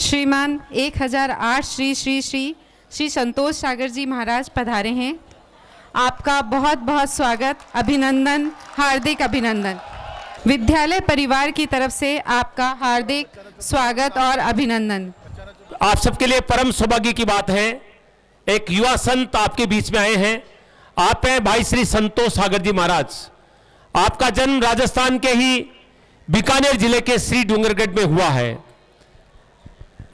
श्रीमान 1008 श्री श्री श्री श्री संतोष सागर जी महाराज पधारे हैं। आपका बहुत बहुत स्वागत, अभिनंदन, हार्दिक अभिनंदन। विद्यालय परिवार की तरफ से आपका हार्दिक स्वागत और अभिनंदन। आप सबके लिए परम सौभाग्य की बात है, एक युवा संत आपके बीच में आए हैं। आप हैं भाई श्री संतोष सागर जी महाराज। आपका जन्म राजस्थान के ही बीकानेर जिले के श्री डूंगरगढ़ में हुआ है।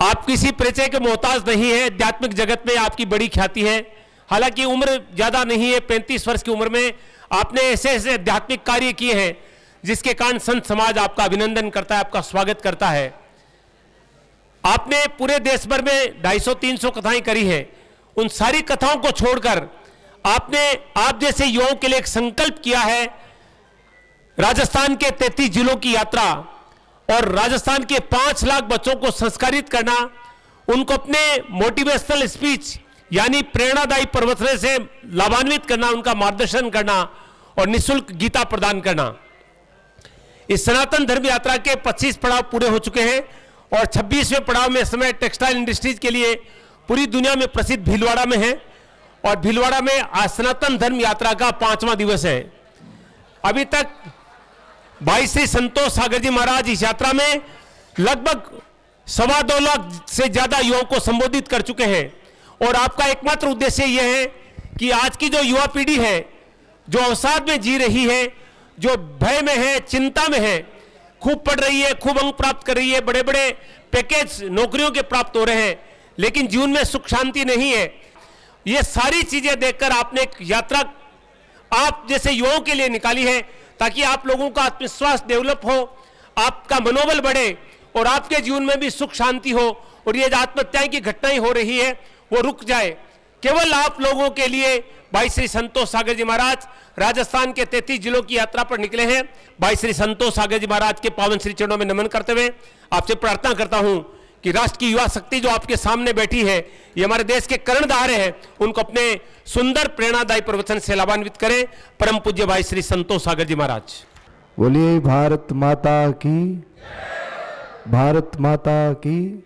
आप किसी परिचय के मोहताज नहीं है, आध्यात्मिक जगत में आपकी बड़ी ख्याति है। हालांकि उम्र ज्यादा नहीं है, 35 वर्ष की उम्र में आपने ऐसे ऐसे आध्यात्मिक कार्य किए हैं जिसके कारण संत समाज आपका अभिनंदन करता है, आपका स्वागत करता है। आपने पूरे देश भर में 250-300 कथाएं करी है। उन सारी कथाओं को छोड़कर आपने आप जैसे युवाओं के लिए एक संकल्प किया है, राजस्थान के 33 जिलों की यात्रा और राजस्थान के 5 लाख बच्चों को संस्कारित करना, उनको अपने मोटिवेशनल स्पीच यानी प्रेरणादायी प्रवचन से लाभान्वित करना, उनका मार्गदर्शन करना और निःशुल्क गीता प्रदान करना। इस सनातन धर्म यात्रा के 25 पड़ाव पूरे हो चुके हैं और 26वें पड़ाव में इस समय टेक्सटाइल इंडस्ट्रीज के लिए पूरी दुनिया में प्रसिद्ध भीलवाड़ा में है और भीलवाड़ा में आज सनातन धर्म यात्रा का 5वां दिवस है। अभी तक भाई श्री संतोष सागर जी महाराज इस यात्रा में लगभग 2.25 लाख से ज्यादा युवाओं को संबोधित कर चुके हैं और आपका एकमात्र उद्देश्य यह है कि आज की जो युवा पीढ़ी है, जो अवसाद में जी रही है, जो भय में है, चिंता में है, खूब पढ़ रही है, खूब अंक प्राप्त कर रही है, बड़े बड़े पैकेज नौकरियों के प्राप्त हो रहे हैं, लेकिन जीवन में सुख शांति नहीं है। ये सारी चीजें देखकर आपने एक यात्रा आप जैसे युवाओं के लिए निकाली है ताकि आप लोगों का आत्मविश्वास डेवलप हो, आपका मनोबल बढ़े और आपके जीवन में भी सुख शांति हो और ये आत्महत्याएं की घटनाएं हो रही है वो रुक जाए। केवल आप लोगों के लिए भाई श्री संतोष सागर जी महाराज राजस्थान के 33 जिलों की यात्रा पर निकले हैं। भाई श्री संतोष सागर जी महाराज के पावन श्री चरणों में नमन करते हुए आपसे प्रार्थना करता हूं कि राष्ट्र की युवा शक्ति जो आपके सामने बैठी है, ये हमारे देश के कर्णधार हैं, उनको अपने सुंदर प्रेरणादायी प्रवचन से लाभान्वित करें। परम पूज्य भाई श्री संतोष सागर जी महाराज। बोलिए भारत माता की, भारत माता की।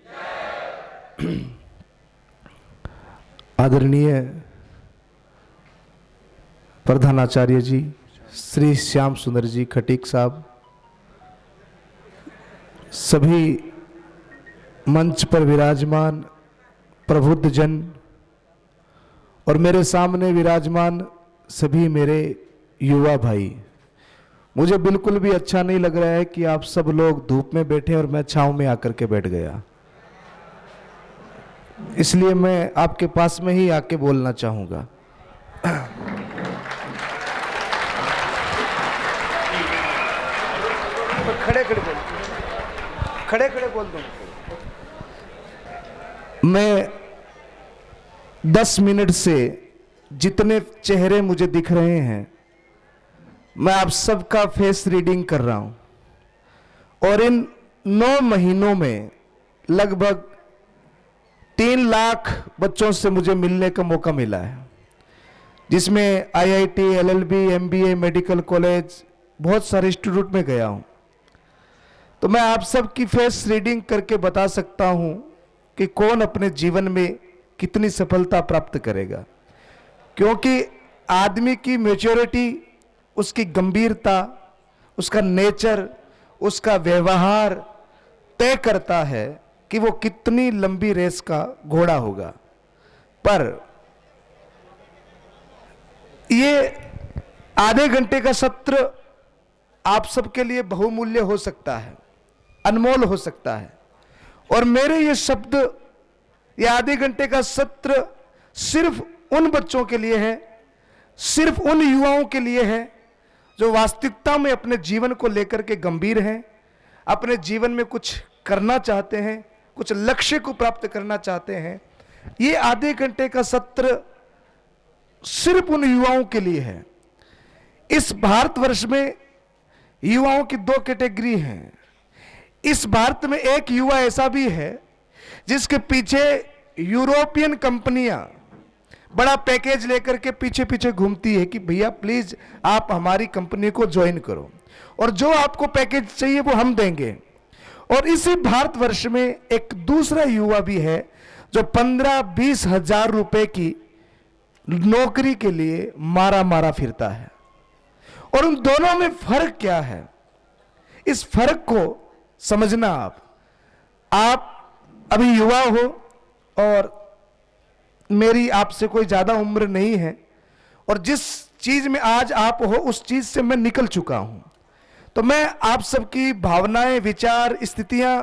आदरणीय प्रधानाचार्य जी श्री श्याम सुंदर जी खटीक साहब, सभी मंच पर विराजमान प्रबुद्ध जन और मेरे सामने विराजमान सभी मेरे युवा भाई, मुझे बिल्कुल भी अच्छा नहीं लग रहा है कि आप सब लोग धूप में बैठे और मैं छांव में आकर के बैठ गया। इसलिए मैं आपके पास में ही आके बोलना चाहूंगा। खड़े खड़े बोल दो। मैं 10 मिनट से जितने चेहरे मुझे दिख रहे हैं, मैं आप सबका फेस रीडिंग कर रहा हूं और इन 9 महीनों में लगभग 3 लाख बच्चों से मुझे मिलने का मौका मिला है, जिसमें IIT, LLB, MBA, medical college, बहुत सारे इंस्टीट्यूट में गया हूं। तो मैं आप सब की फेस रीडिंग करके बता सकता हूं कि कौन अपने जीवन में कितनी सफलता प्राप्त करेगा, क्योंकि आदमी की मैच्योरिटी, उसकी गंभीरता, उसका नेचर, उसका व्यवहार तय करता है कि वो कितनी लंबी रेस का घोड़ा होगा। पर ये आधे घंटे का सत्र आप सबके लिए बहुमूल्य हो सकता है, अनमोल हो सकता है और मेरे ये शब्द, ये आधे घंटे का सत्र सिर्फ उन बच्चों के लिए है, सिर्फ उन युवाओं के लिए है जो वास्तविकता में अपने जीवन को लेकर के गंभीर हैं, अपने जीवन में कुछ करना चाहते हैं, कुछ लक्ष्य को प्राप्त करना चाहते हैं। ये आधे घंटे का सत्र सिर्फ उन युवाओं के लिए है। इस भारतवर्ष में युवाओं की 2 कैटेगरी हैं। इस भारत में एक युवा ऐसा भी है जिसके पीछे यूरोपियन कंपनियां बड़ा पैकेज लेकर के पीछे पीछे घूमती है कि भैया प्लीज आप हमारी कंपनी को ज्वाइन करो और जो आपको पैकेज चाहिए वो हम देंगे। और इसी भारतवर्ष में एक दूसरा युवा भी है जो 15-20 हजार रुपए की नौकरी के लिए मारा मारा फिरता है। और उन दोनों में फर्क क्या है, इस फर्क को समझना। आप अभी युवा हो और मेरी आपसे कोई ज्यादा उम्र नहीं है, और जिस चीज में आज आप हो उस चीज से मैं निकल चुका हूं, तो मैं आप सबकी भावनाएं, विचार, स्थितियां,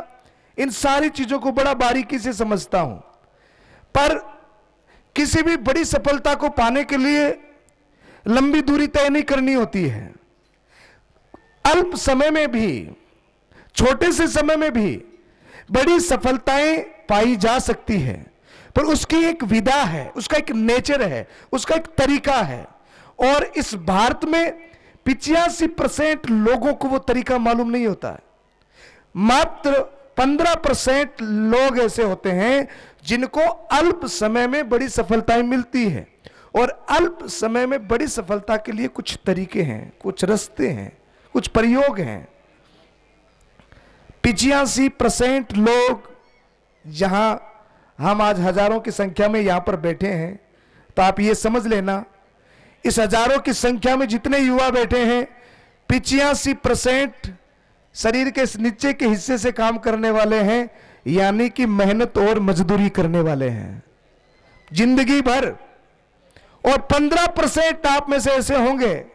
इन सारी चीजों को बड़ा बारीकी से समझता हूं। पर किसी भी बड़ी सफलता को पाने के लिए लंबी दूरी तय नहीं करनी होती है। अल्प समय में भी, छोटे से समय में भी बड़ी सफलताएं पाई जा सकती है, पर उसकी एक विधा है, उसका एक नेचर है, उसका एक तरीका है। और इस भारत में 85% लोगों को वो तरीका मालूम नहीं होता है। मात्र 15% लोग ऐसे होते हैं जिनको अल्प समय में बड़ी सफलताएं मिलती है। और अल्प समय में बड़ी सफलता के लिए कुछ तरीके हैं, कुछ रास्ते हैं, कुछ प्रयोग हैं। 85% लोग, जहां हम आज हजारों की संख्या में यहां पर बैठे हैं, तो आप ये समझ लेना, इस हजारों की संख्या में जितने युवा बैठे हैं, 85% शरीर के नीचे के हिस्से से काम करने वाले हैं, यानी कि मेहनत और मजदूरी करने वाले हैं जिंदगी भर। और 15% आप में से ऐसे होंगे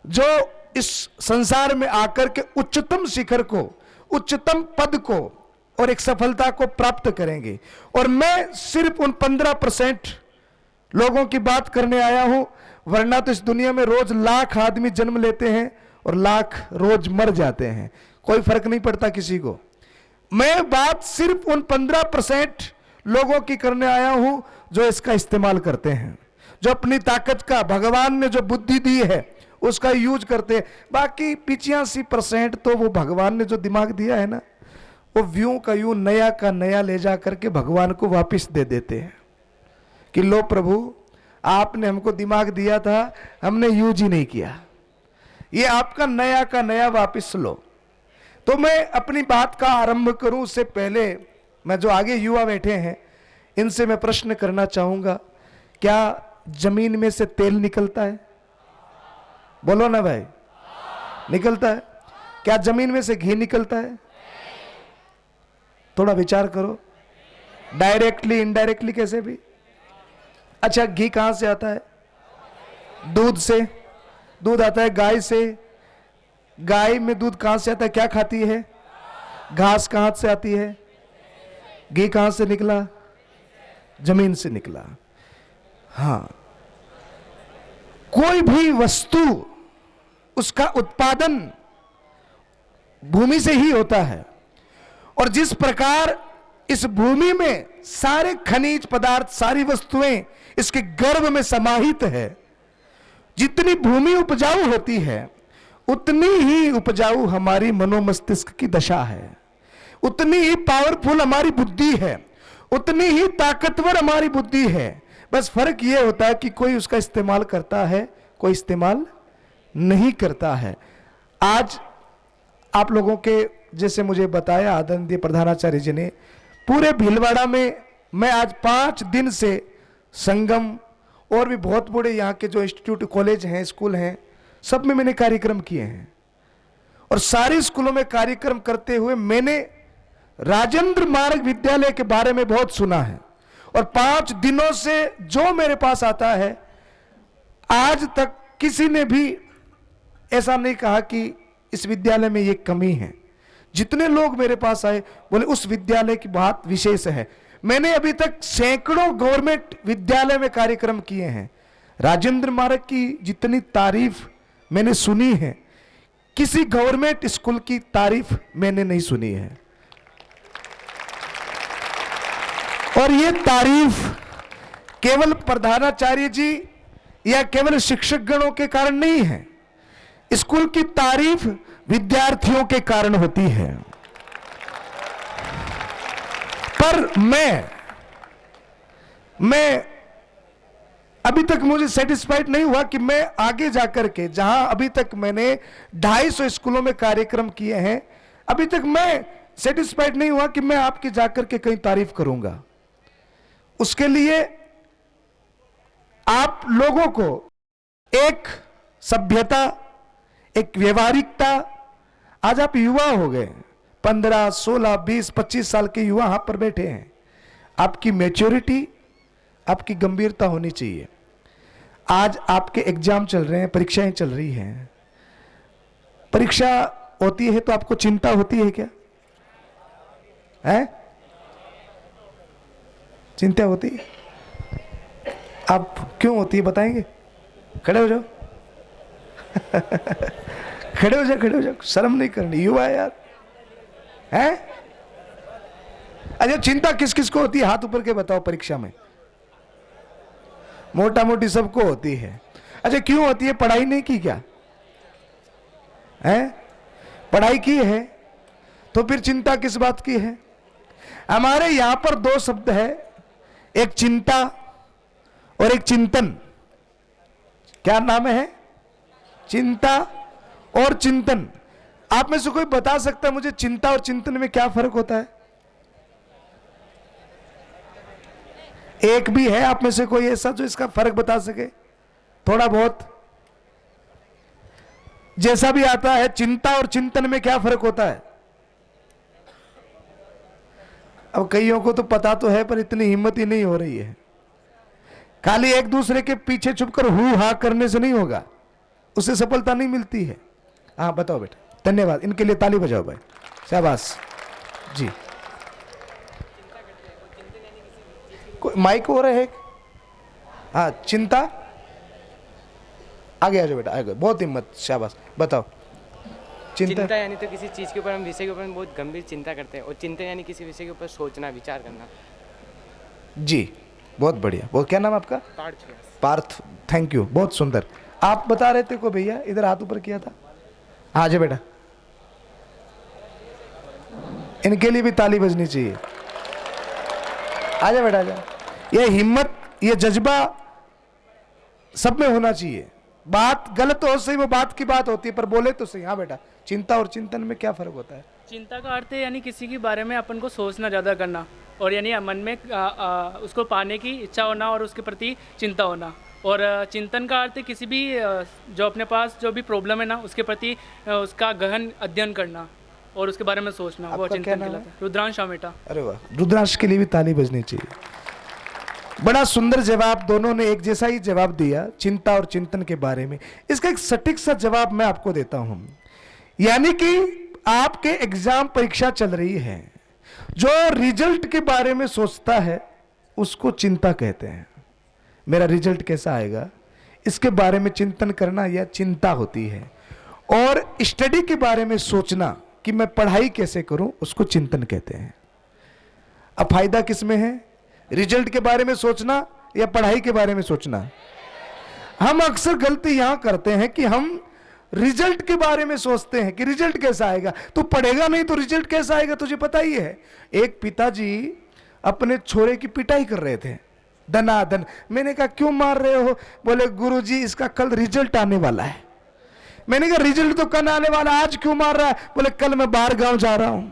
जो इस संसार में आकर के उच्चतम शिखर को, उच्चतम पद को और एक सफलता को प्राप्त करेंगे। और मैं सिर्फ उन 15% लोगों की बात करने आया हूं, वरना तो इस दुनिया में रोज लाख आदमी जन्म लेते हैं और लाख रोज मर जाते हैं, कोई फर्क नहीं पड़ता किसी को। मैं बात सिर्फ उन 15% लोगों की करने आया हूं जो इसका इस्तेमाल करते हैं, जो अपनी ताकत का, भगवान ने जो बुद्धि दी है उसका यूज करते हैं। बाकी 85% तो वो भगवान ने जो दिमाग दिया है ना, वो यूं का यूं, नया का नया ले जा करके भगवान को वापस दे देते हैं कि लो प्रभु, आपने हमको दिमाग दिया था, हमने यूज ही नहीं किया, ये आपका नया का नया वापस लो। तो मैं अपनी बात का आरंभ करूं उससे पहले मैं जो आगे युवा बैठे हैं इनसे मैं प्रश्न करना चाहूंगा, क्या जमीन में से तेल निकलता है? बोलो ना भाई, निकलता है? क्या जमीन में से घी निकलता है? थोड़ा विचार करो, डायरेक्टली, इनडायरेक्टली, कैसे भी। अच्छा, घी कहां से आता है? दूध से। दूध आता है गाय से। गाय में दूध कहां से आता है? क्या खाती है? घास। कहां से आती है? घी कहां से निकला? जमीन से निकला। हां, कोई भी वस्तु, उसका उत्पादन भूमि से ही होता है। और जिस प्रकार इस भूमि में सारे खनिज पदार्थ, सारी वस्तुएं इसके गर्भ में समाहित है, जितनी भूमि उपजाऊ होती है उतनी ही उपजाऊ हमारी मनोमस्तिष्क की दशा है, उतनी ही पावरफुल हमारी बुद्धि है, उतनी ही ताकतवर हमारी बुद्धि है। बस फर्क यह होता है कि कोई उसका इस्तेमाल करता है, कोई इस्तेमाल नहीं करता है। आज आप लोगों के, जैसे मुझे बताया आदरणीय प्रधानाचार्य जी ने, पूरे भीलवाड़ा में मैं आज 5 दिन से संगम और भी बहुत बड़े यहाँ के जो इंस्टीट्यूट, कॉलेज हैं, स्कूल हैं, सब में मैंने कार्यक्रम किए हैं। और सारे स्कूलों में कार्यक्रम करते हुए मैंने राजेंद्र मार्ग विद्यालय के बारे में बहुत सुना है। और 5 दिनों से जो मेरे पास आता है, आज तक किसी ने भी ऐसा नहीं कहा कि इस विद्यालय में ये कमी है। जितने लोग मेरे पास आए बोले उस विद्यालय की बात विशेष है। मैंने अभी तक सैकड़ों गवर्नमेंट विद्यालय में कार्यक्रम किए हैं, राजेंद्र मार्ग की जितनी तारीफ मैंने सुनी है, किसी गवर्नमेंट स्कूल की तारीफ मैंने नहीं सुनी है। और ये तारीफ केवल प्रधानाचार्य जी या केवल शिक्षक गणों के कारण नहीं है, स्कूल की तारीफ विद्यार्थियों के कारण होती है। पर मैं अभी तक मुझे सेटिस्फाइड नहीं हुआ कि मैं आगे जाकर के, जहां अभी तक मैंने 250 स्कूलों में कार्यक्रम किए हैं, अभी तक मैं सेटिस्फाइड नहीं हुआ कि मैं आपकी जाकर के कहीं तारीफ करूंगा। उसके लिए आप लोगों को एक सभ्यता, एक व्यवहारिकता, आज आप युवा हो गए, 15, 16, 20, 25 साल के युवा यहां पर बैठे हैं। आपकी मैच्योरिटी, आपकी गंभीरता होनी चाहिए। आज आपके एग्जाम चल रहे हैं, परीक्षाएं चल रही हैं। परीक्षा होती है तो आपको चिंता होती है क्या? है? चिंता होती है? आप क्यों होती है बताएंगे? खड़े हो जाओ। खड़े हो जाओ, खड़े हो जाओ, शर्म नहीं करनी, युवा है यार। है? अच्छा, चिंता किस किस को होती है? हाथ ऊपर के बताओ। परीक्षा में मोटा मोटी सबको होती है। अच्छा, क्यों होती है? पढ़ाई नहीं की क्या? है? पढ़ाई की है तो फिर चिंता किस बात की है? हमारे यहां पर दो शब्द है, एक चिंता और एक चिंतन। क्या नाम है? चिंता और चिंतन। आप में से कोई बता सकता है मुझे चिंता और चिंतन में क्या फर्क होता है? एक भी है आप में से कोई ऐसा जो इसका फर्क बता सके? थोड़ा बहुत जैसा भी आता है, चिंता और चिंतन में क्या फर्क होता है? अब कईयों को तो पता तो है पर इतनी हिम्मत ही नहीं हो रही है। खाली एक दूसरे के पीछे छुपकर हु हा करने से नहीं होगा, उससे सफलता नहीं मिलती है। हाँ बताओ बेटा, धन्यवाद, इनके लिए ताली बजाओ भाई, शाबाश जी। कोई माइक हो रहा है? हाँ, चिंता। आगे आ जाओ बेटा, आगे, बहुत हिम्मत, शाबाश, बताओ। चिंता यानी तो किसी चीज़ के ऊपर, हम विषय के ऊपर बहुत गंभीर चिंता करते हैं, और चिंतन यानी किसी विषय के ऊपर सोचना, विचार करना। जी बहुत बढ़िया। वो क्या नाम आपका? पार्थ, थैंक यू, बहुत सुंदर। आप बता रहे थे को भैया, इधर हाथ ऊपर किया था। आ जाओ बेटा, इनके लिए भी ताली बजनी चाहिए। आ जाओ बेटा, आ जाओ। ये हिम्मत, ये जज्बा सब में होना चाहिए। बात गलत हो सही, वो बात की बात होती है, पर बोले तो सही। हाँ बेटा, चिंता और चिंतन में क्या फर्क होता है? चिंता का अर्थ है यानी किसी के बारे में अपन को सोचना ज़्यादा करना, और यानी मन में उसको पाने की इच्छा होना और उसके प्रति चिंता होना। और चिंतन का अर्थ है किसी भी जो अपने पास जो भी प्रॉब्लम है ना, उसके प्रति उसका गहन अध्ययन करना और उसके बारे में सोचना, वो चिंतन कहलाता है। रुद्रांश आमेटा। अरे वाह, रुद्रांश के लिए भी ताली बजनी चाहिए। बड़ा सुंदर जवाब, दोनों ने एक जैसा ही जवाब दिया चिंता और चिंतन के बारे में। इसका एक सटीक सा जवाब मैं आपको देता हूं। यानी कि आपके एग्जाम परीक्षा चल रही है, जो रिजल्ट के बारे में सोचता है उसको चिंता कहते हैं। मेरा रिजल्ट कैसा आएगा, इसके बारे में चिंतन करना यह चिंता होती है। और स्टडी के बारे में सोचना कि मैं पढ़ाई कैसे करूं, उसको चिंतन कहते हैं। अब फायदा किस में है? रिजल्ट के बारे में सोचना या पढ़ाई के बारे में सोचना? हम अक्सर गलती यहां करते हैं कि हम रिजल्ट के बारे में सोचते हैं कि रिजल्ट कैसा आएगा। तू पढ़ेगा नहीं तो रिजल्ट कैसा आएगा, तुझे पता ही है। एक पिताजी अपने छोरे की पिटाई कर रहे थे, दनादन। मैंने कहा क्यों मार रहे हो? बोले गुरुजी इसका कल रिजल्ट आने वाला है। मैंने कहा रिजल्ट तो कल आने वाला, आज क्यों मार रहा है? बोले कल मैं बाहर गांव जा रहा हूं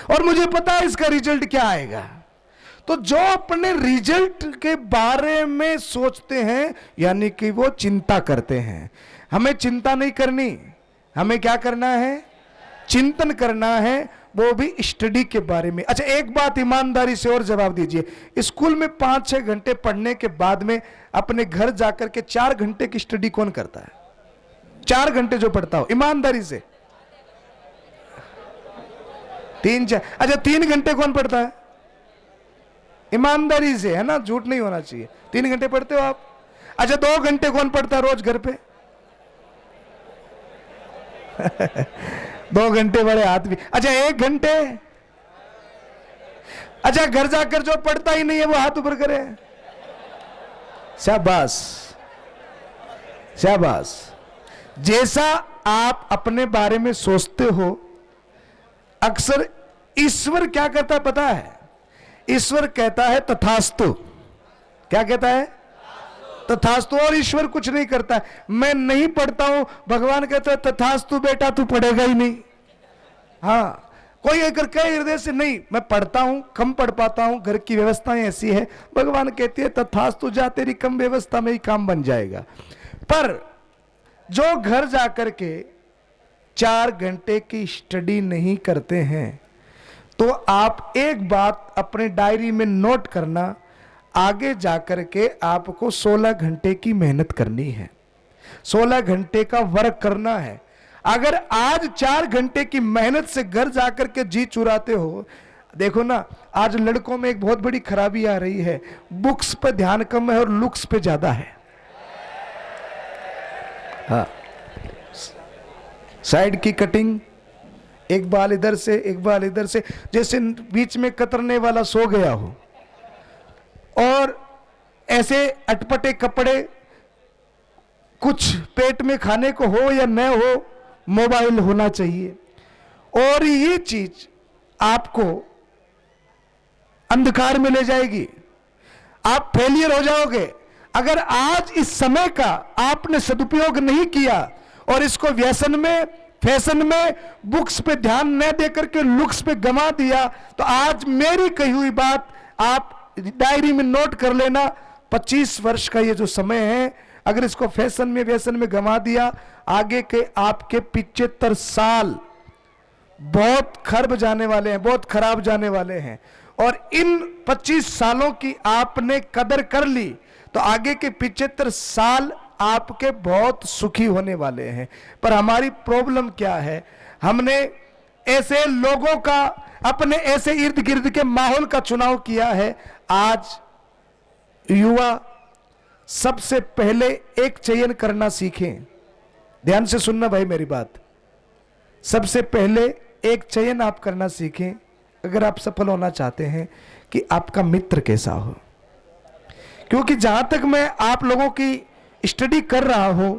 और मुझे पता है इसका रिजल्ट क्या आएगा। तो जो अपने रिजल्ट के बारे में सोचते हैं यानी कि वो चिंता करते हैं। हमें चिंता नहीं करनी, हमें क्या करना है? चिंतन करना है, वो भी स्टडी के बारे में। अच्छा, एक बात ईमानदारी से और जवाब दीजिए, स्कूल में 5-6 घंटे पढ़ने के बाद में अपने घर जाकर के 4 घंटे की स्टडी कौन करता है? 4 घंटे जो पढ़ता हो, ईमानदारी से 3-4। अच्छा, 3 घंटे कौन पढ़ता है? ईमानदारी से, है ना, झूठ नहीं होना चाहिए। 3 घंटे पढ़ते हो आप? अच्छा, 2 घंटे कौन पढ़ता है रोज घर पे? 2 घंटे बड़े हाथ भी। अच्छा, 1 घंटे? अच्छा, घर जाकर जो पढ़ता ही नहीं है वो हाथ ऊपर करे। शाबाश शाबाश। जैसा आप अपने बारे में सोचते हो, अक्सर ईश्वर क्या कहता है पता है? ईश्वर कहता है तथास्तु। क्या कहता है? तथास्तु। और ईश्वर कुछ नहीं करता है। मैं नहीं पढ़ता हूं, भगवान कहता है तथास्तु बेटा तू पढ़ेगा ही नहीं। हाँ, कोई अगर कहे हृदय से नहीं मैं पढ़ता हूं, कम पढ़ पाता हूं, घर की व्यवस्थाएं ऐसी है, भगवान कहती है तथास्तु जा, तेरी कम व्यवस्था में ही काम बन जाएगा। पर जो घर जाकर के 4 घंटे की स्टडी नहीं करते हैं, तो आप एक बात अपने डायरी में नोट करना, आगे जाकर के आपको 16 घंटे की मेहनत करनी है, 16 घंटे का वर्क करना है। अगर आज 4 घंटे की मेहनत से घर जाकर के जी चुराते हो, देखो ना आज लड़कों में एक बहुत बड़ी खराबी आ रही है, बुक्स पे ध्यान कम है और लुक्स पे ज्यादा है। हाँ, साइड की कटिंग, एक बाल इधर से एक बाल इधर से, जैसे बीच में कतरने वाला सो गया हो, और ऐसे अटपटे कपड़े, कुछ पेट में खाने को हो या न हो, मोबाइल होना चाहिए। और ये चीज आपको अंधकार में ले जाएगी, आप फेलियर हो जाओगे। अगर आज इस समय का आपने सदुपयोग नहीं किया और इसको व्यसन में, फैशन में, बुक्स पे ध्यान न देकर के लुक्स पे गंवा दिया, तो आज मेरी कही हुई बात आप डायरी में नोट कर लेना। 25 वर्ष का ये जो समय है, अगर इसको फैशन में, व्यसन में गंवा दिया, आगे के आपके 75 साल बहुत खराब जाने वाले हैं, बहुत खराब जाने वाले हैं। और इन 25 सालों की आपने कदर कर ली तो आगे के 75 साल आपके बहुत सुखी होने वाले हैं। पर हमारी प्रॉब्लम क्या है, हमने ऐसे लोगों का, अपने ऐसे इर्द गिर्द के माहौल का चुनाव किया है। आज युवा सबसे पहले एक चयन करना सीखें। ध्यान से सुनना भाई मेरी बात, सबसे पहले एक चयन आप करना सीखें अगर आप सफल होना चाहते हैं कि आपका मित्र कैसा हो। क्योंकि जहां तक मैं आप लोगों की स्टडी कर रहा हूं,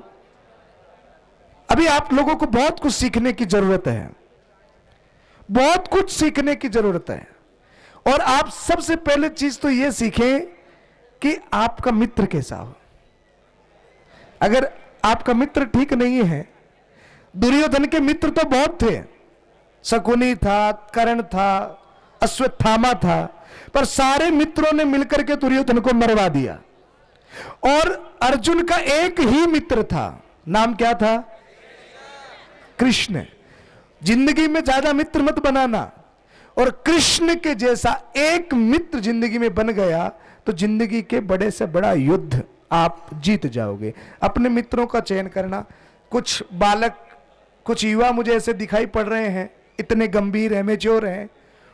अभी आप लोगों को बहुत कुछ सीखने की जरूरत है, बहुत कुछ सीखने की जरूरत है। और आप सबसे पहले चीज तो यह सीखें कि आपका मित्र कैसा हो। अगर आपका मित्र ठीक नहीं है, दुर्योधन के मित्र तो बहुत थे, शकुनी था, कर्ण था, अश्वत्थामा था, पर सारे मित्रों ने मिलकर के दुर्योधन को मरवा दिया। और अर्जुन का एक ही मित्र था, नाम क्या था? कृष्ण। जिंदगी में ज्यादा मित्र मत बनाना, और कृष्ण के जैसा एक मित्र जिंदगी में बन गया तो जिंदगी के बड़े से बड़ा युद्ध आप जीत जाओगे। अपने मित्रों का चयन करना। कुछ बालक, कुछ युवा मुझे ऐसे दिखाई पड़ रहे हैं, इतने गंभीर हैं, मैच्योर हैं,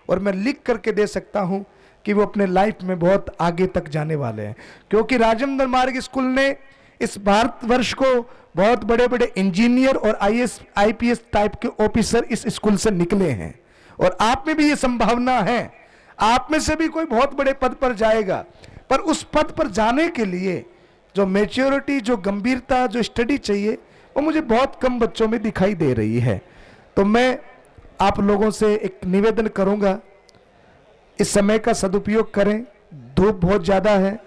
और मैं लिख करके दे सकता हूं कि वो अपने लाइफ में बहुत आगे तक जाने वाले हैं। क्योंकि राजेंद्र मार्ग स्कूल ने इस भारतवर्ष को बहुत बड़े बड़े इंजीनियर और आईएएस आईपीएस टाइप के ऑफिसर इस स्कूल से निकले हैं। और आप में भी ये संभावना है, आप में से भी कोई बहुत बड़े पद पर जाएगा। पर उस पद पर जाने के लिए जो मैच्योरिटी, जो गंभीरता, जो स्टडी चाहिए, वो मुझे बहुत कम बच्चों में दिखाई दे रही है। तो मैं आप लोगों से एक निवेदन करूंगा, इस समय का सदुपयोग करें। धूप बहुत ज्यादा है,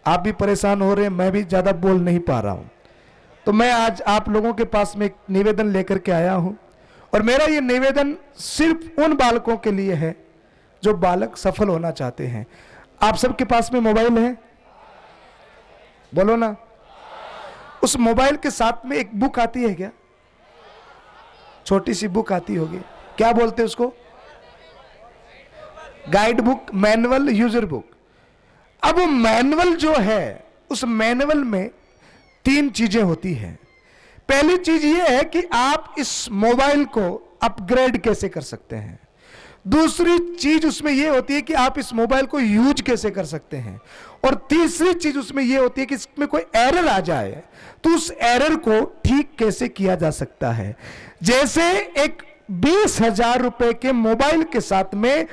आप भी परेशान हो रहे हैं, मैं भी ज्यादा बोल नहीं पा रहा हूं। तो मैं आज आप लोगों के पास में एक निवेदन लेकर के आया हूं, और मेरा ये निवेदन सिर्फ उन बालकों के लिए है जो बालक सफल होना चाहते हैं। आप सबके पास में मोबाइल है? बोलो ना। उस मोबाइल के साथ में एक बुक आती है क्या? छोटी सी बुक आती होगी, क्या बोलते हैं उसको? Guide book, manual, user book. अब वो मैनुअल जो है, उस मैनुअल में 3 चीजें होती हैं। पहली चीज ये है कि आप इस मोबाइल को अपग्रेड कैसे कर सकते हैं। दूसरी चीज उसमें यह होती है कि आप इस मोबाइल को यूज कैसे कर सकते हैं। और तीसरी चीज उसमें यह होती है कि इसमें कोई एरर आ जाए तो उस एरर को ठीक कैसे किया जा सकता है। जैसे एक 20,000 रुपए के मोबाइल के साथ में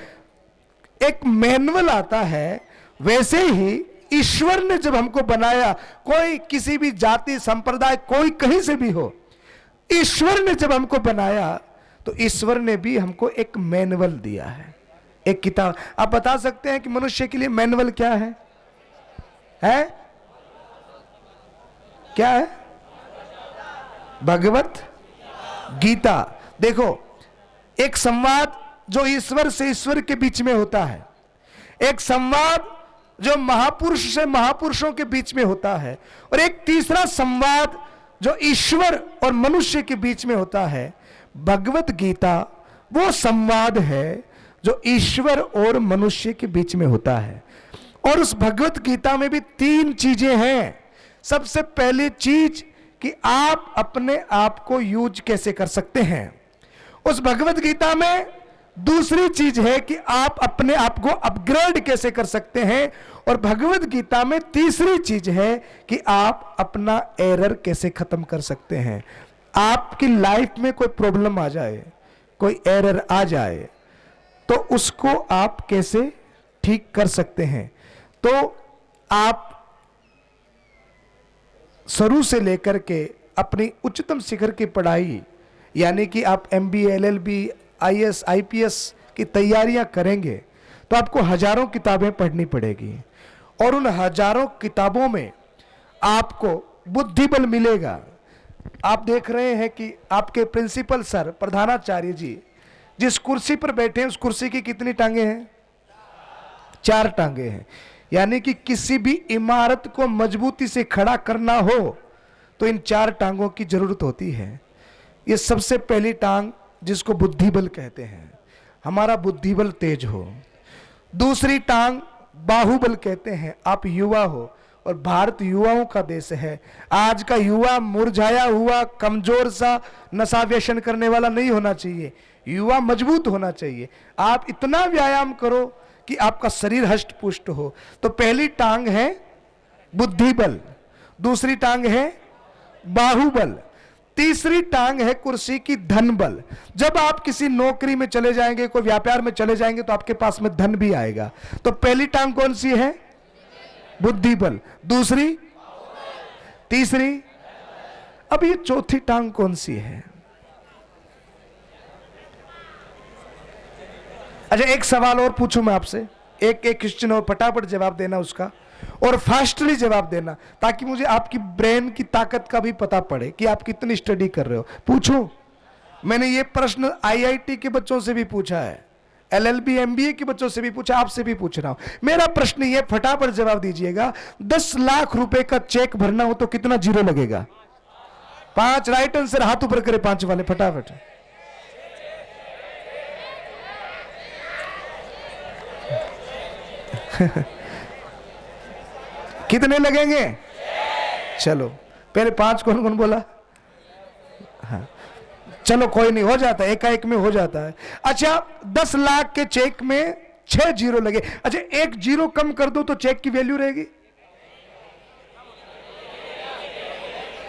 एक मैनुअल आता है, वैसे ही ईश्वर ने जब हमको बनाया, कोई किसी भी जाति संप्रदाय, कोई कहीं से भी हो, ईश्वर ने जब हमको बनाया तो ईश्वर ने भी हमको एक मैनुअल दिया है, एक किताब। आप बता सकते हैं कि मनुष्य के लिए मैनुअल क्या है? क्या है? भगवत गीता। देखो, एक संवाद जो ईश्वर से ईश्वर के बीच में होता है, एक संवाद जो महापुरुष से महापुरुषों के बीच में होता है, और एक तीसरा संवाद जो ईश्वर और मनुष्य के बीच में होता है। भगवत गीता वो संवाद है जो ईश्वर और मनुष्य के बीच में होता है। और उस भगवत गीता में भी 3 चीजें हैं। सबसे पहली चीज कि आप अपने आप को यूज कैसे कर सकते हैं। उस भगवत गीता में दूसरी चीज है कि आप अपने आप को अपग्रेड कैसे कर सकते हैं। और भगवत गीता में तीसरी चीज है कि आप अपना एरर कैसे खत्म कर सकते हैं। आपकी लाइफ में कोई प्रॉब्लम आ जाए, कोई एरर आ जाए, तो उसको आप कैसे ठीक कर सकते हैं। तो आप शुरू से लेकर के अपनी उच्चतम शिखर की पढ़ाई, यानी कि आप MBA, LLB, IAS, IPS की तैयारियां करेंगे तो आपको हजारों किताबें पढ़नी पड़ेगी, और उन हजारों किताबों में आपको बुद्धिबल मिलेगा। आप देख रहे हैं कि आपके प्रिंसिपल सर, प्रधानाचार्य जी जिस कुर्सी पर बैठे हैं उस कुर्सी की कितनी टांगे हैं? 4 टांगे हैं। यानी कि किसी भी इमारत को मजबूती से खड़ा करना हो तो इन 4 टांगों की जरूरत होती है। ये सबसे पहली टांग जिसको बुद्धिबल कहते हैं, हमारा बुद्धिबल तेज हो। दूसरी टांग बाहुबल कहते हैं, आप युवा हो, और भारत युवाओं का देश है। आज का युवा मुरझाया हुआ, कमजोर सा, नशा व्यसन करने वाला नहीं होना चाहिए। युवा मजबूत होना चाहिए। आप इतना व्यायाम करो कि आपका शरीर हष्ट पुष्ट हो। तो पहली टांग है बुद्धिबल, दूसरी टांग है बाहुबल, तीसरी टांग है कुर्सी की धन बल। जब आप किसी नौकरी में चले जाएंगे, कोई व्यापार में चले जाएंगे, तो आपके पास में धन भी आएगा। तो पहली टांग कौन सी है? बुद्धिबल। दूसरी, तीसरी, अब ये चौथी टांग कौन सी है? अच्छा, एक सवाल और पूछूं मैं आपसे, एक क्वेश्चन और फटाफट जवाब देना उसका, और फास्टली जवाब देना, ताकि मुझे आपकी ब्रेन की ताकत का भी पता पड़े कि आप कितनी स्टडी कर रहे हो। पूछूं? मैंने ये प्रश्न IIT के बच्चों से भी पूछा है, LLB MBA के बच्चों से भी पूछा, आपसे भी पूछ रहा हूं। मेरा प्रश्न ये, फटाफट जवाब दीजिएगा। 10 लाख रुपए का चेक भरना हो तो कितना जीरो लगेगा? 5। राइट आंसर, हाथ ऊपर करे 5 वाले, फटाफट। कितने लगेंगे? चलो, पहले 5 कौन कौन बोला? हाँ, चलो कोई नहीं, हो जाता है, एकाएक में हो जाता है। अच्छा, 10 लाख के चेक में 6 जीरो लगे। अच्छा, 1 जीरो कम कर दो तो चेक की वैल्यू रहेगी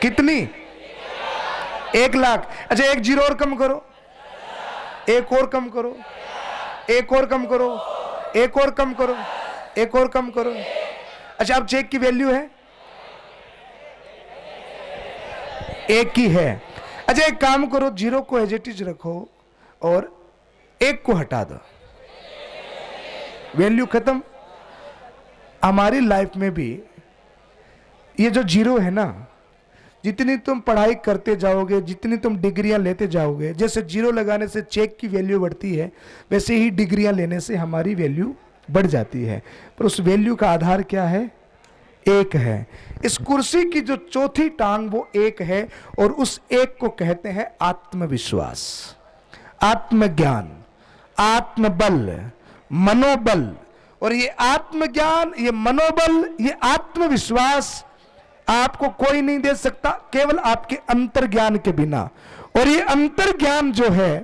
कितनी? 1 लाख। अच्छा, 1 जीरो और कम करो, 1 और कम करो, 1 और कम करो, 1 और कम करो, 1 और कम करो। अच्छा, अब चेक की वैल्यू है 1 की है। अच्छा, एक काम करो, जीरो को एज इट इज रखो और 1 को हटा दो, वैल्यू खत्म। हमारी लाइफ में भी ये जो जीरो है ना, जितनी तुम पढ़ाई करते जाओगे, जितनी तुम डिग्रियां लेते जाओगे, जैसे जीरो लगाने से चेक की वैल्यू बढ़ती है, वैसे ही डिग्रियां लेने से हमारी वैल्यू बढ़ जाती है। पर उस वैल्यू का आधार क्या है? 1 है। इस कुर्सी की जो चौथी टांग वो 1 है, और उस 1 को कहते हैं आत्मविश्वास, आत्मज्ञान, आत्मबल, मनोबल। और ये आत्मज्ञान, ये मनोबल, ये आत्मविश्वास आपको कोई नहीं दे सकता, केवल आपके अंतर्ज्ञान के बिना। और ये अंतर्ज्ञान जो है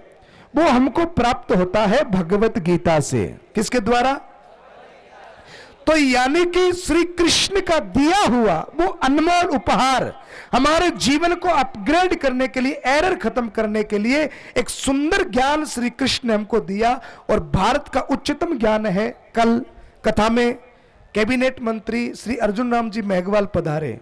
वो हमको प्राप्त होता है भगवत गीता से। किसके द्वारा? तो यानी कि श्री कृष्ण का दिया हुआ वो अनमोल उपहार हमारे जीवन को अपग्रेड करने के लिए, एरर खत्म करने के लिए एक सुंदर ज्ञान श्री कृष्ण ने हमको दिया। और भारत का उच्चतम ज्ञान है। कल कथा में कैबिनेट मंत्री श्री अर्जुन राम जी मेघवाल पधारे,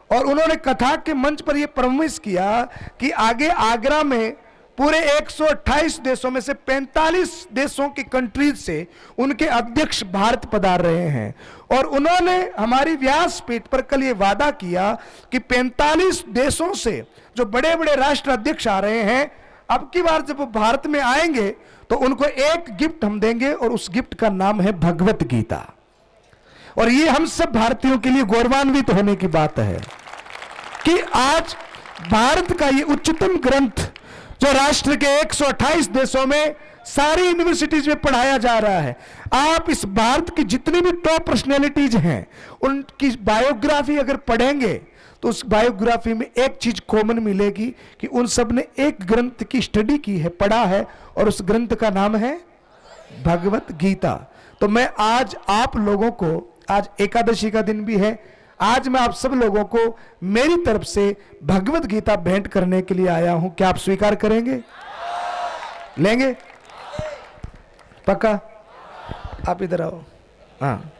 और उन्होंने कथा के मंच पर यह प्रॉमिस किया कि आगे आगरा में पूरे 128 देशों में से 45 देशों की कंट्रीज से उनके अध्यक्ष भारत पधार रहे हैं। और उन्होंने हमारी व्यासपीठ पर कल ये वादा किया कि 45 देशों से जो बड़े बड़े राष्ट्र अध्यक्ष आ रहे हैं, अब की बार जब वो भारत में आएंगे तो उनको एक गिफ्ट हम देंगे और उस गिफ्ट का नाम है भगवत गीता। और ये हम सब भारतीयों के लिए गौरवान्वित होने की बात है कि आज भारत का ये उच्चतम ग्रंथ जो राष्ट्र के 128 देशों में सारी यूनिवर्सिटीज में पढ़ाया जा रहा है, आप इस भारत की जितनी भी टॉप पर्सनैलिटीज हैं उनकी बायोग्राफी अगर पढ़ेंगे तो उस बायोग्राफी में एक चीज कॉमन मिलेगी कि उन सब ने एक ग्रंथ की स्टडी की है, पढ़ा है, और उस ग्रंथ का नाम है भगवत गीता। तो मैं आज आप लोगों को, आज एकादशी का दिन भी है, आज मैं आप सब लोगों को मेरी तरफ से भगवत गीता भेंट करने के लिए आया हूं। क्या आप स्वीकार करेंगे? लेंगे? पक्का? आप इधर आओ। हाँ,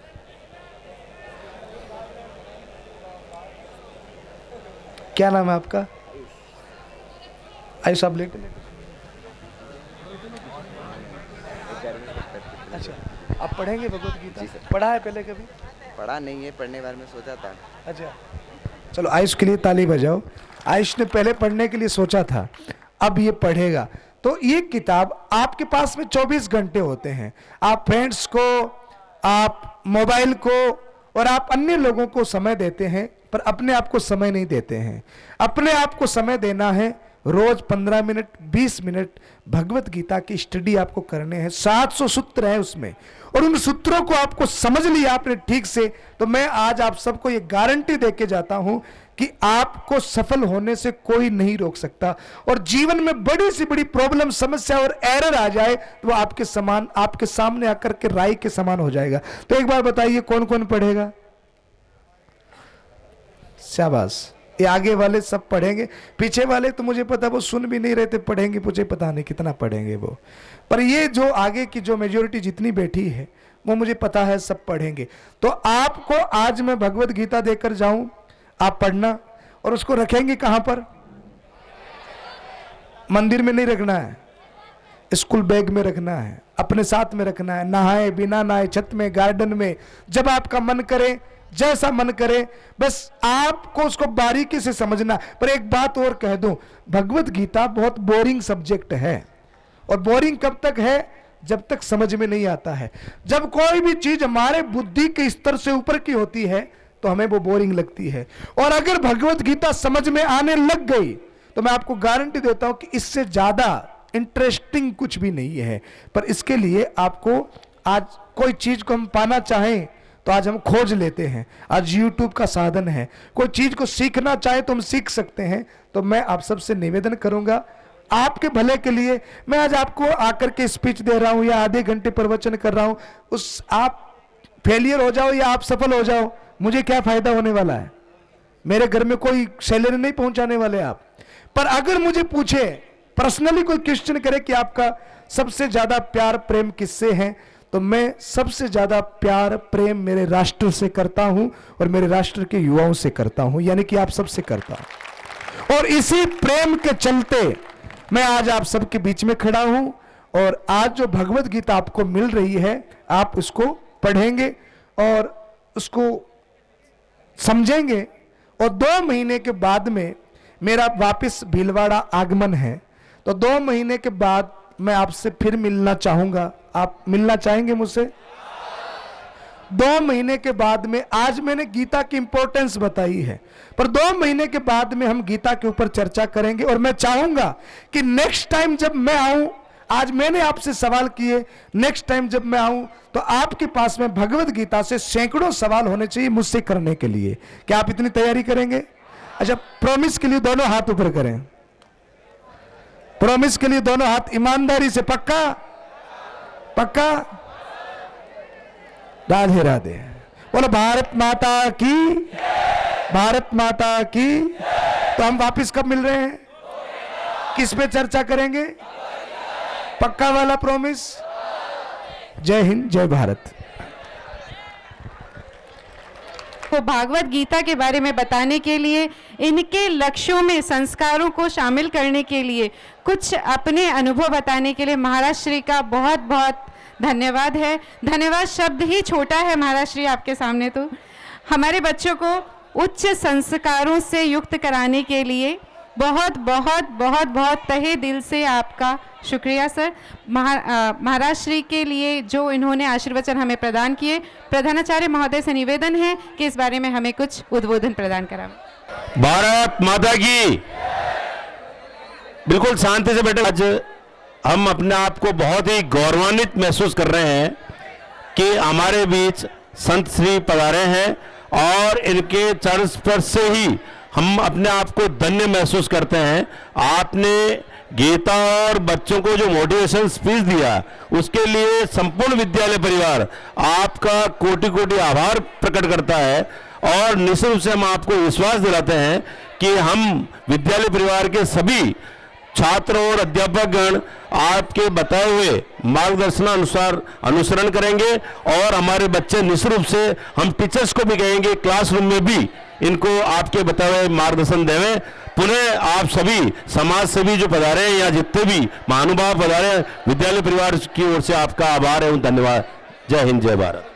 क्या नाम है आपका? आयुष, आप लेटे लेटे। अच्छा, आप पढ़ेंगे भगवत गीता? पढ़ा है पहले कभी? पढ़ा नहीं है, पढ़ने बारे में सोचा था। अच्छा, चलो आयुष के लिए ताली बजाओ। आयुष ने पहले पढ़ने के लिए सोचा था, अब ये पढ़ेगा। तो ये किताब आपके पास में 24 घंटे होते हैं। आप फ्रेंड्स को, आप मोबाइल को और आप अन्य लोगों को समय देते हैं, पर अपने आप को समय नहीं देते हैं। अपने आप को समय देना है। रोज 15 मिनट 20 मिनट भगवत गीता की स्टडी आपको करने हैं। 700 सूत्र है उसमें, और उन सूत्रों को आपको समझ लिया आपने ठीक से, तो मैं आज आप सबको ये गारंटी देके जाता हूं कि आपको सफल होने से कोई नहीं रोक सकता। और जीवन में बड़ी से बड़ी प्रॉब्लम, समस्या और एरर आ जाए तो वो आपके सामने आकर के राई के समान हो जाएगा। तो एक बार बताइए, कौन कौन पढ़ेगा? शाबाश, ये आगे वाले सब पढ़ेंगे। पीछे वाले तो मुझे पता वो सुन भी नहीं रहे थे, पढ़ेंगे, मुझे पता नहीं कितना पढ़ेंगे वो, पर ये जो आगे की जो मेजोरिटी जितनी बैठी है वो मुझे पता है सब पढ़ेंगे। तो आपको आज मैं भगवत गीता देकर जाऊं, आप पढ़ना, और उसको रखेंगे कहां पर? मंदिर में नहीं रखना है, स्कूल बैग में रखना है, अपने साथ में रखना है, नहाए बिना नहाए, छत में, गार्डन में, जब आपका मन करे, जैसा मन करे, बस आपको उसको बारीकी से समझना। पर एक बात और कह दूं, भगवत गीता बहुत बोरिंग सब्जेक्ट है, और बोरिंग कब तक है? जब तक समझ में नहीं आता है। जब कोई भी चीज हमारे बुद्धि के स्तर से ऊपर की होती है तो हमें वो बोरिंग लगती है, और अगर भगवत गीता समझ में आने लग गई तो मैं आपको गारंटी देता हूं कि इससे ज्यादा इंटरेस्टिंग कुछ भी नहीं है। पर इसके लिए आपको, आज कोई चीज को हम पाना चाहें तो आज हम खोज लेते हैं, आज YouTube का साधन है। कोई चीज को सीखना चाहे तो हम सीख सकते हैं। तो मैं आप सबसे निवेदन करूंगा, आपके भले के लिए मैं आज आपको आकर के स्पीच दे रहा हूं या आधे घंटे प्रवचन कर रहा हूं, उस आप फेलियर हो जाओ या आप सफल हो जाओ, मुझे क्या फायदा होने वाला है? मेरे घर में कोई सैलरी नहीं पहुंचाने वाले आप। पर अगर मुझे पूछे, पर्सनली कोई क्वेश्चन करे कि आपका सबसे ज्यादा प्यार प्रेम किससे है, तो मैं सबसे ज्यादा प्यार प्रेम मेरे राष्ट्र से करता हूं, और मेरे राष्ट्र के युवाओं से करता हूं, यानी कि आप सबसे करता हूं। और इसी प्रेम के चलते मैं आज आप सबके बीच में खड़ा हूं, और आज जो भगवत गीता आपको मिल रही है, आप उसको पढ़ेंगे और उसको समझेंगे। और 2 महीने के बाद में मेरा वापस भीलवाड़ा आगमन है, तो 2 महीने के बाद मैं आपसे फिर मिलना चाहूंगा। आप मिलना चाहेंगे मुझसे? 2 महीने के बाद में, आज मैंने गीता की इंपॉर्टेंस बताई है, पर 2 महीने के बाद में हम गीता के ऊपर चर्चा करेंगे। और मैं चाहूंगा कि नेक्स्ट टाइम जब मैं आऊं, आज मैंने आपसे सवाल किए, नेक्स्ट टाइम जब मैं आऊं तो आपके पास में भगवत गीता से सैकड़ों सवाल होने चाहिए मुझसे करने के लिए। क्या आप इतनी तैयारी करेंगे? अच्छा, प्रॉमिस के लिए दोनों हाथ ऊपर करें। प्रॉमिस के लिए दोनों हाथ ईमानदारी से। पक्का? पक्का? राधे राधे। बोलो भारत माता की, भारत माता की। तो हम वापिस कब मिल रहे हैं? किस पे चर्चा करेंगे? पक्का वाला प्रॉमिस? जय हिंद, जय भारत। को भागवत गीता के बारे में बताने के लिए, इनके लक्ष्यों में संस्कारों को शामिल करने के लिए, कुछ अपने अनुभव बताने के लिए महाराज श्री का बहुत बहुत धन्यवाद है। धन्यवाद शब्द ही छोटा है महाराज श्री आपके सामने। तो हमारे बच्चों को उच्च संस्कारों से युक्त कराने के लिए बहुत बहुत बहुत बहुत तहे दिल से आपका शुक्रिया सर। महाराज श्री के लिए जो इन्होंने आशीर्वचन हमें प्रदान किए, प्रधानाचार्य महोदय से निवेदन है कि इस बारे में हमें कुछ उद्बोधन प्रदान कराएं। भारत माता की। बिल्कुल शांति से बैठे। आज हम अपने आप को बहुत ही गौरवान्वित महसूस कर रहे हैं कि हमारे बीच संत श्री पधारे हैं और इनके चरण स्पर्श से ही हम अपने आप को धन्य महसूस करते हैं। आपने गीता और बच्चों को जो मोटिवेशन स्पीच दिया उसके लिए संपूर्ण विद्यालय परिवार आपका कोटि कोटि आभार प्रकट करता है और निश्चित रूप से हम आपको विश्वास दिलाते हैं कि हम विद्यालय परिवार के सभी छात्र और अध्यापक गण आपके बताए हुए मार्गदर्शन अनुसार अनुसरण करेंगे और हमारे बच्चे निश्चित रूप से हम टीचर्स को भी कहेंगे क्लासरूम में भी इनको आपके बताए हुए मार्गदर्शन देवें। पुनः आप सभी समाज सेवी जो पधारे हैं या जितने भी महानुभाव पधारे हैं, विद्यालय परिवार की ओर से आपका आभार एवं धन्यवाद। जय हिंद, जय भारत।